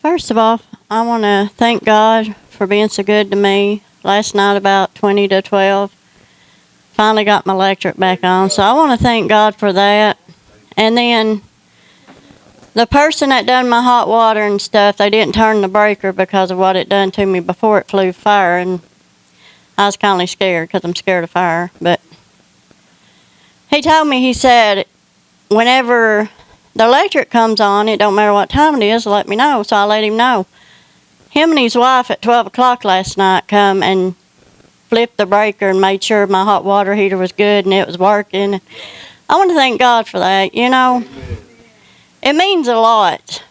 First of all, I want to thank God for being so good to me. Last night about 20 to 12, finally got my electric back on. So I want to thank God for that. And then the person that done my hot water and stuff, they didn't turn the breaker because of what it done to me before it flew fire. And I was kind of scared because I'm scared of fire. But he told me, he said, whenever the electric comes on, it don't matter what time it is, let me know. So I let him know. Him and his wife at 12 o'clock last night come and flipped the breaker and made sure my hot water heater was good and it was working. I want to thank God for that. You know, it means a lot.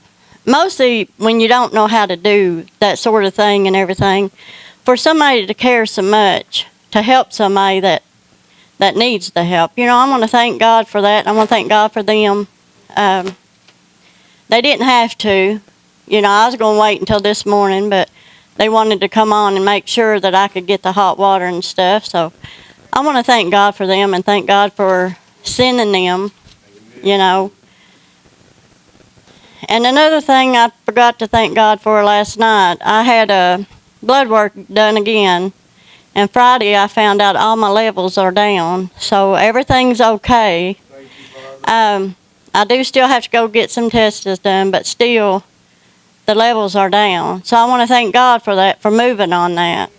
Mostly when you don't know how to do that sort of thing and everything. For somebody to care so much, to help somebody that needs the help. You know, I want to thank God for that. I want to thank God for them. They didn't have to. You know, I was going to wait until this morning, but they wanted to come on and make sure that I could get the hot water and stuff. So I want to thank God for them and thank God for sending them, you know. And another thing I forgot to thank God for last night, I had blood work done again. And Friday I found out all my levels are down. So everything's okay. I do still have to go get some tests done, but still the levels are down. So I want to thank God for that, for moving on that.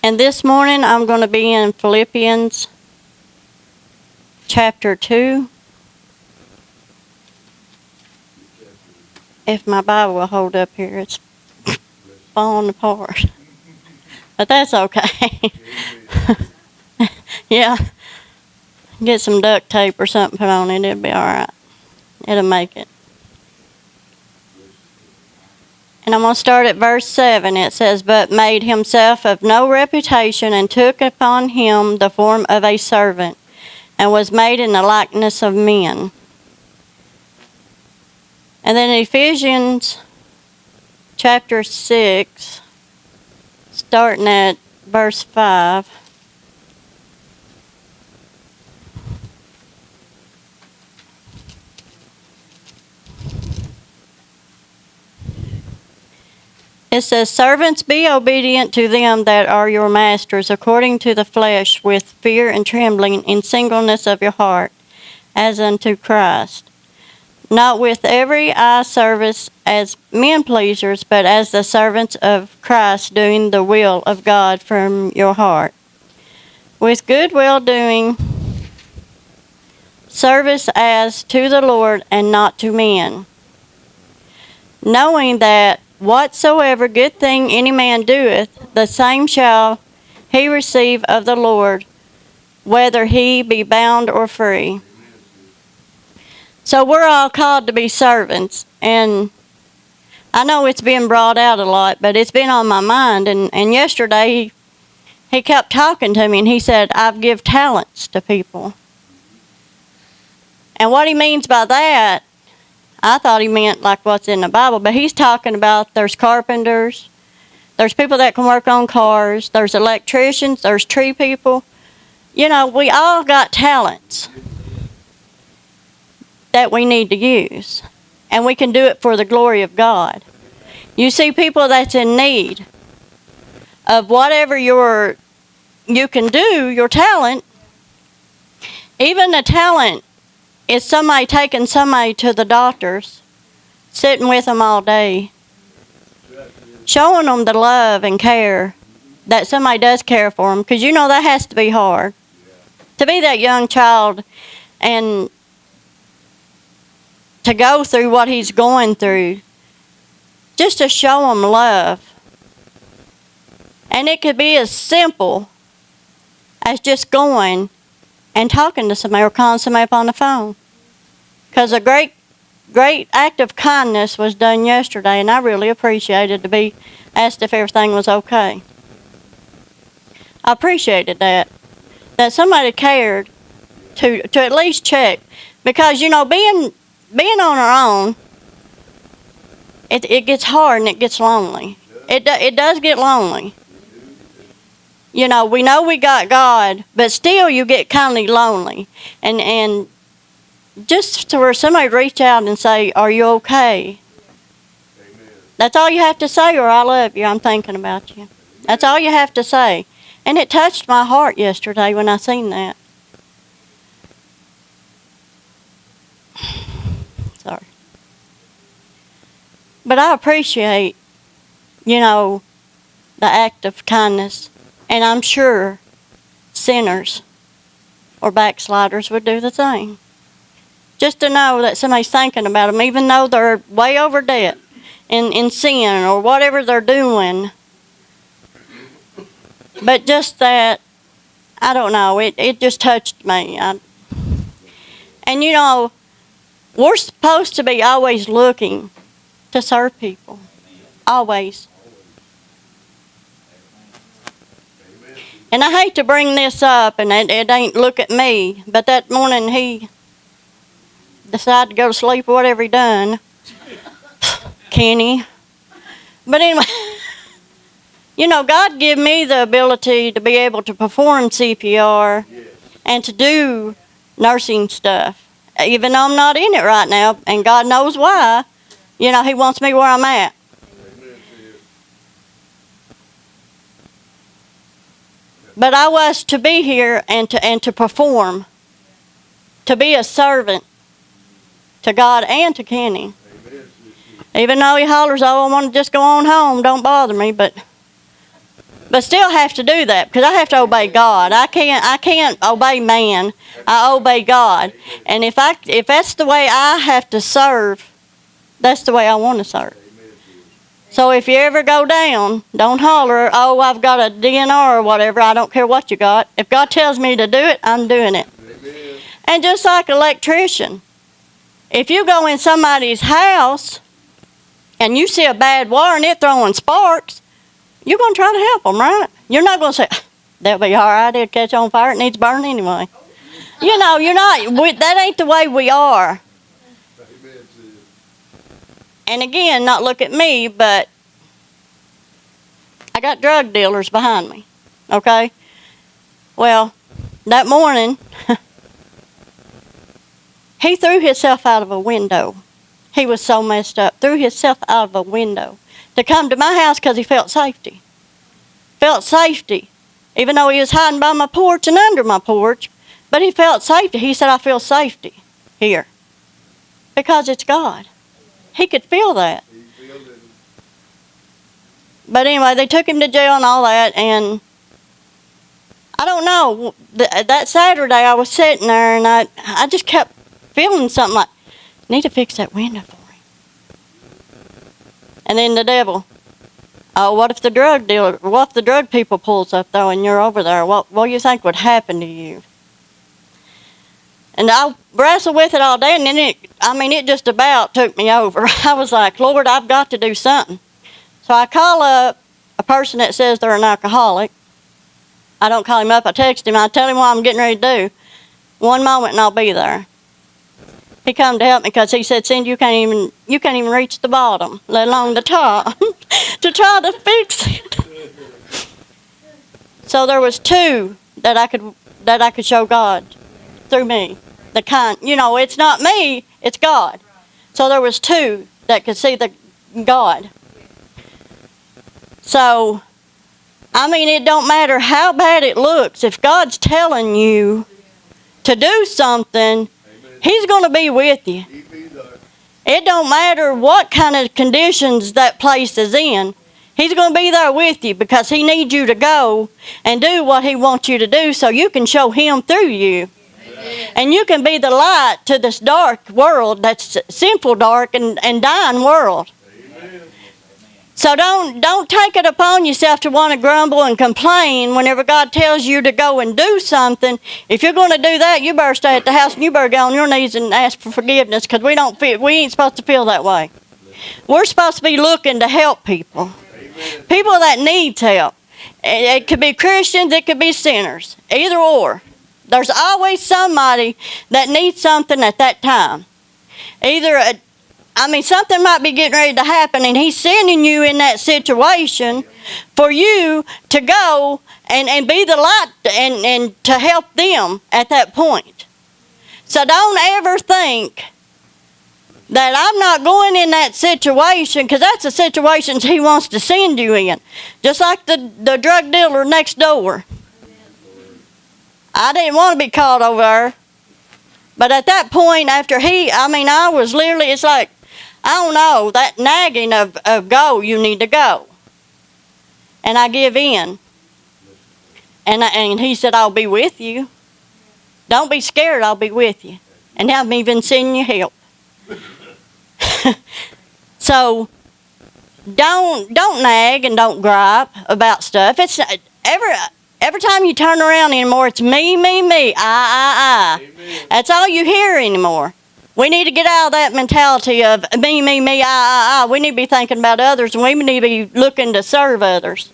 And this morning I'm going to be in Philippians chapter 2. If my Bible will hold up here, it's falling apart. But that's okay. Yeah. Get some duct tape or something put on it, it'll be alright. It'll make it. And I'm going to start at verse 7. It says, "But made himself of no reputation, and took upon him the form of a servant, and was made in the likeness of men." And then Ephesians chapter 6, starting at verse 5. It says, "Servants, be obedient to them that are your masters, according to the flesh, with fear and trembling, in singleness of your heart, as unto Christ. Not with every eye service as men pleasers, but as the servants of Christ, doing the will of God from your heart. With good will doing service as to the Lord and not to men. Knowing that whatsoever good thing any man doeth, the same shall he receive of the Lord, whether he be bound or free." So we're all called to be servants, and I know it's been brought out a lot, but it's been on my mind. And yesterday he kept talking to me, and he said, "I've give talents to people." And what he means by that, I thought he meant like what's in the Bible, but he's talking about there's carpenters, there's people that can work on cars, there's electricians, there's tree people. You know, we all got talents that we need to use, and we can do it for the glory of God. You see people that's in need of whatever you can do, your talent. Even the talent is somebody taking somebody to the doctors, sitting with them all day, showing them the love and care that somebody does care for them, because you know that has to be hard. To be that young child and to go through what he's going through, just to show him love. And it could be as simple as just going and talking to somebody or calling somebody up on the phone. Because a great act of kindness was done yesterday, and I really appreciated to be asked if everything was okay. I appreciated that somebody cared to at least check. Because, you know, being on our own, it gets hard and it gets lonely. It does get lonely. you know we got God, but still you get kind of lonely. And just to where somebody reach out and say, are you okay? Amen. That's all you have to say, or I love you, I'm thinking about you. That's all you have to say. And it touched my heart yesterday when I seen that. Sorry. But I appreciate, you know, the act of kindness. And I'm sure sinners or backsliders would do the same. Just to know that somebody's thinking about them, even though they're way over debt in sin or whatever they're doing. But just that, I don't know, it just touched me. And you know, we're supposed to be always looking to serve people. Always. And I hate to bring this up, and it ain't look at me, but that morning he decided to go to sleep or whatever he done. Kenny. But anyway, you know, God gave me the ability to be able to perform CPR and to do nursing stuff. Even though I'm not in it right now, and God knows why, you know, he wants me where I'm at. But I was to be here and to perform, to be a servant to God and to Kenny. Even though he hollers, oh, I want to just go on home, don't bother me, but still have to do that because I have to obey God. I can't obey man. I obey God. And if that's the way I have to serve, that's the way I want to serve. So if you ever go down, don't holler, oh, I've got a DNR or whatever. I don't care what you got. If God tells me to do it, I'm doing it. Amen. And just like an electrician, if you go in somebody's house and you see a bad wire and it throwing sparks, you're going to try to help them, right? You're not going to say, that'll be all right, it'll catch on fire, it needs to burn anyway. You know, you're not, that ain't the way we are. And again, not look at me, but I got drug dealers behind me, okay? Well, that morning, he threw himself out of a window. He was so messed up, threw himself out of a window to come to my house because he felt safety. Felt safety, even though he was hiding by my porch and under my porch, but he felt safety. He said, I feel safety here because it's God. He could feel that. But anyway, they took him to jail and all that, and I don't know. That Saturday I was sitting there, and I just kept feeling something like, need to fix that window for him. And then the devil, oh, what if the drug people pulls up, though, and you're over there? What do you think would happen to you? And I wrestled with it all day, and then it just about took me over. I was like, Lord, I've got to do something. So I call up a person that says they're an alcoholic. I don't call him up, I text him, I tell him what I'm getting ready to do. One moment and I'll be there. He come to help me because he said, Cindy, you can't even reach the bottom, let alone the top, to try to fix it. So there was two that I could show God through me. It's not me, it's God. So there was two that could see the God. So, it don't matter how bad it looks. If God's telling you to do something, He's going to be with you. It don't matter what kind of conditions that place is in. He's going to be there with you because He needs you to go and do what He wants you to do so you can show Him through you. And you can be the light to this dark world, that's sinful dark and dying world. Amen. So don't take it upon yourself to want to grumble and complain whenever God tells you to go and do something. If you're going to do that, you better stay at the house and you better go on your knees and ask for forgiveness because we ain't supposed to feel that way. We're supposed to be looking to help people. Amen. People that need help. It could be Christians, it could be sinners, either or. There's always somebody that needs something at that time. Either something might be getting ready to happen, and He's sending you in that situation for you to go and be the light and to help them at that point. So don't ever think that I'm not going in that situation, because that's the situations He wants to send you in. Just like the drug dealer next door. I didn't want to be caught over there. But at that point, after I was literally, it's like, I don't know, that nagging of go, you need to go. And I give in. And He said, I'll be with you. Don't be scared, I'll be with you. And I'm even sending you help. So, don't nag and don't gripe about stuff. It's every time you turn around anymore, it's me, I. Amen. That's all you hear anymore. We need to get out of that mentality of me, I. We need to be thinking about others, and we need to be looking to serve others,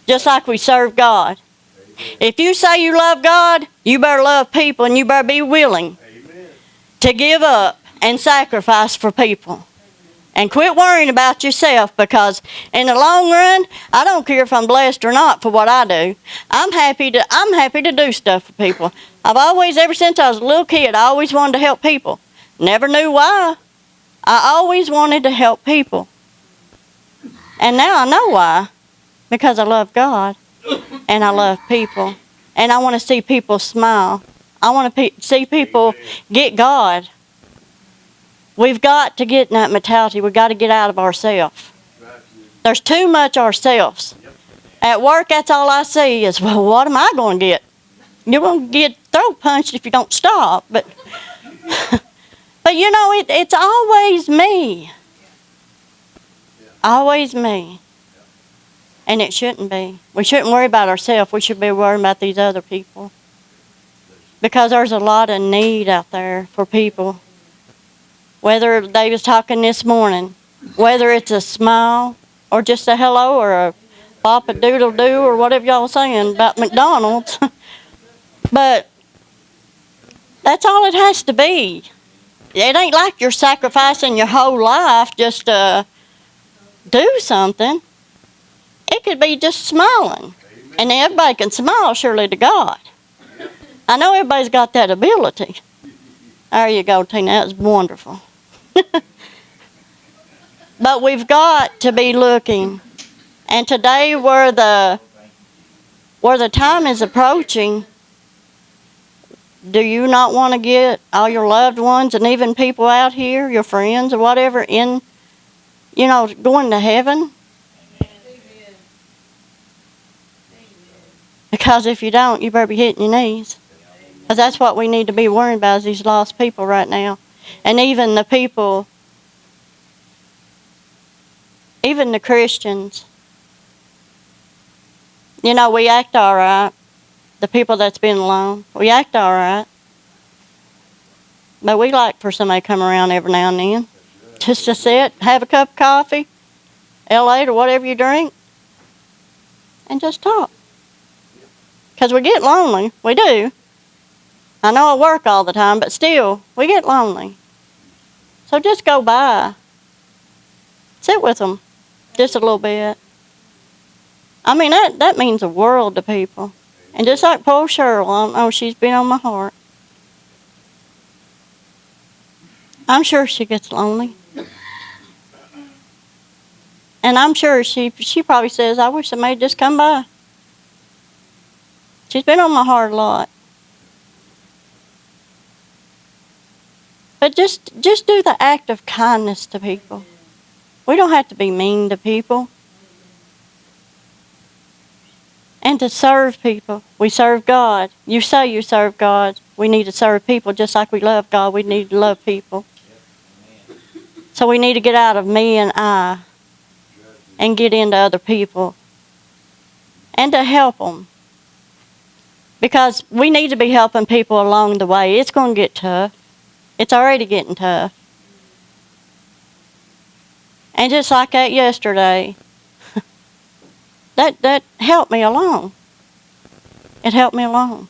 just like we serve God. If you say you love God, you better love people, and you better be willing to give up and sacrifice for people. And quit worrying about yourself, because in the long run, I don't care if I'm blessed or not for what I do. I'm happy to do stuff for people. I've always, ever since I was a little kid, I always wanted to help people. Never knew why. I always wanted to help people. And now I know why. Because I love God. And I love people. And I want to see people smile. I want to see people get God. We've got to get in that mentality. We've got to get out of ourselves. There's too much ourselves. At work, that's all I see is, well, what am I going to get? You're going to get throat punched if you don't stop. But you know, it's always me. Always me. And it shouldn't be. We shouldn't worry about ourselves. We should be worrying about these other people. Because there's a lot of need out there for people. Whether they was talking this morning, whether it's a smile or just a hello or a pop-a-doodle-doo or whatever y'all saying about McDonald's. But that's all it has to be. It ain't like you're sacrificing your whole life just to do something. It could be just smiling. And everybody can smile, surely, to God. I know everybody's got that ability. There you go, Tina. That was wonderful. But we've got to be looking. And today, where the time is approaching, do you not want to get all your loved ones and even people out here, your friends or whatever, in, going to heaven? Because if you don't, you better be hitting your knees. Because that's what we need to be worrying about, is these lost people right now. And even the people, even the Christians. We act all right. The people that's been alone, we act all right. But we like for somebody to come around every now and then. Just to sit, have a cup of coffee, L8 or whatever you drink, and just talk. Because we get lonely. We do. I know I work all the time, but still, we get lonely. So just go by. Sit with them just a little bit. That means the world to people. And just like poor Cheryl, she's been on my heart. I'm sure she gets lonely. And I'm sure she probably says, I wish somebody just come by. She's been on my heart a lot. But just do the act of kindness to people. We don't have to be mean to people. And to serve people. We serve God. You say you serve God. We need to serve people just like we love God. We need to love people. So we need to get out of me and I and get into other people. And to help them. Because we need to be helping people along the way. It's going to get tough. It's already getting tough. And just like that yesterday, that helped me along. It helped me along.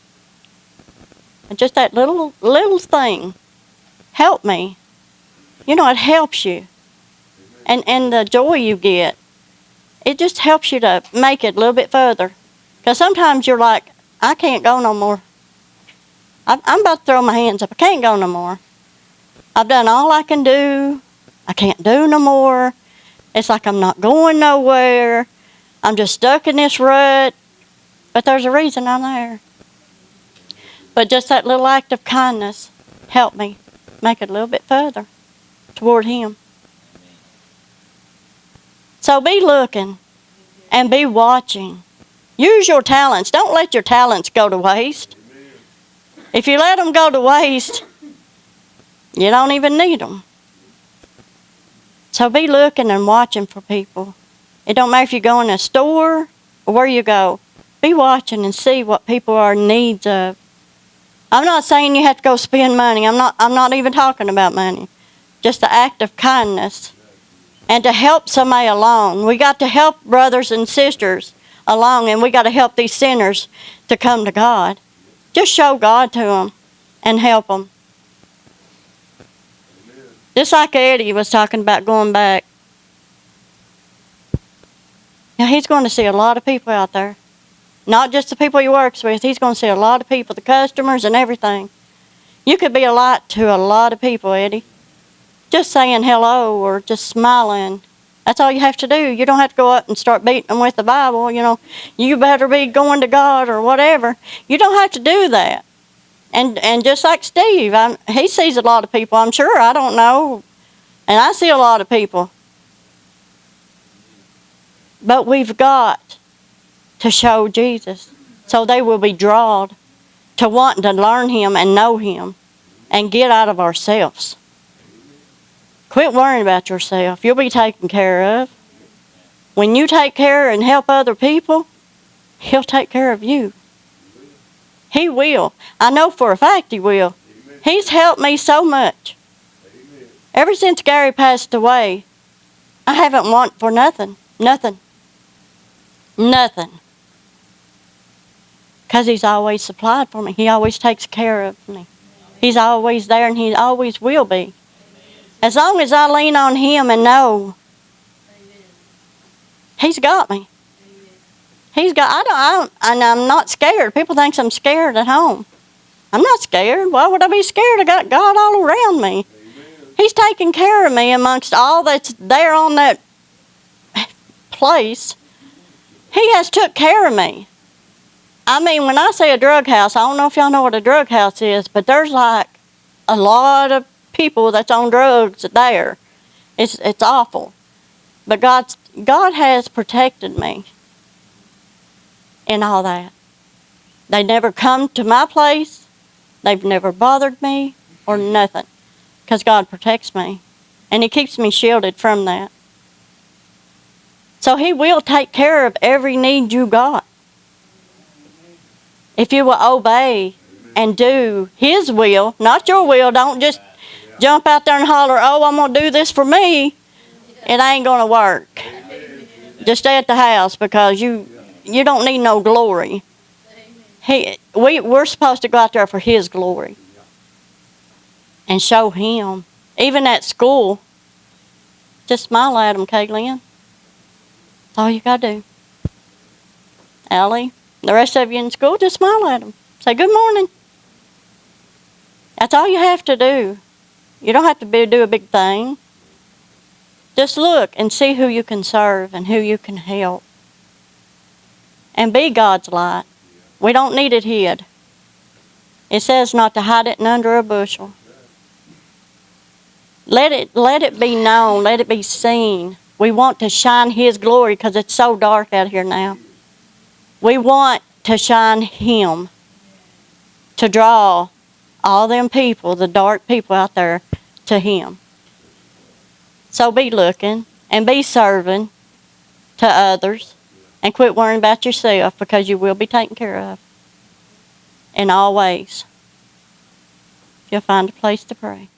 And just that little thing helped me. It helps you. and the joy you get, it just helps you to make it a little bit further. Because sometimes you're like, I can't go no more. I'm about to throw my hands up. I can't go no more. I've done all I can do. I can't do no more. It's like I'm not going nowhere. I'm just stuck in this rut. But there's a reason I'm there. But just that little act of kindness helped me make it a little bit further toward Him. So be looking and be watching. Use your talents. Don't let your talents go to waste. If you let them go to waste, you don't even need them. So be looking and watching for people. It don't matter if you go in a store or where you go. Be watching and see what people are in needs of. I'm not saying you have to go spend money. I'm not even talking about money. Just the act of kindness. And to help somebody along. We got to help brothers and sisters along, and we got to help these sinners to come to God. Just show God to them and help them. Just like Eddie was talking about going back. Now, he's going to see a lot of people out there. Not just the people he works with. He's going to see a lot of people, the customers and everything. You could be a light to a lot of people, Eddie. Just saying hello or just smiling. That's all you have to do. You don't have to go up and start beating them with the Bible. You know, you better be going to God or whatever. You don't have to do that. And just like Steve, he sees a lot of people, I'm sure. I don't know. And I see a lot of people. But we've got to show Jesus so they will be drawn to wanting to learn Him and know Him and get out of ourselves. Quit worrying about yourself. You'll be taken care of. When you take care and help other people, He'll take care of you. He will. I know for a fact He will. Amen. He's helped me so much. Amen. Ever since Gary passed away, I haven't wanted for nothing. Nothing. Because He's always supplied for me. He always takes care of me. He's always there, and He always will be. As long as I lean on Him and know He's got me. He's got. And I'm not scared. People think I'm scared at home. I'm not scared. Why would I be scared? I got God all around me. Amen. He's taking care of me amongst all that's there on that place. He has took care of me. I mean, when I say a drug house, I don't know if y'all know what a drug house is, but there's like a lot of people that's on drugs there. It's awful. But God has protected me in all that. They never come to my place. They've never bothered me or nothing. Because God protects me. And He keeps me shielded from that. So He will take care of every need you got. If you will obey and do His will, not your will. Don't just jump out there and holler, oh, I'm going to do this for me. It ain't going to work. Just stay at the house because you don't need no glory. We're supposed to go out there for His glory. And show Him. Even at school, just smile at them, Kaylin. That's all you got to do. Allie, the rest of you in school, just smile at them. Say, good morning. That's all you have to do. You don't have to do a big thing. Just look and see who you can serve and who you can help. And be God's light. We don't need it hid. It says not to hide it under a bushel. Let it be known. Let it be seen. We want to shine His glory because it's so dark out here now. We want to shine Him to draw all them people, the dark people out there, to Him. So be looking and be serving to others and quit worrying about yourself because you will be taken care of in all ways. You'll find a place to pray.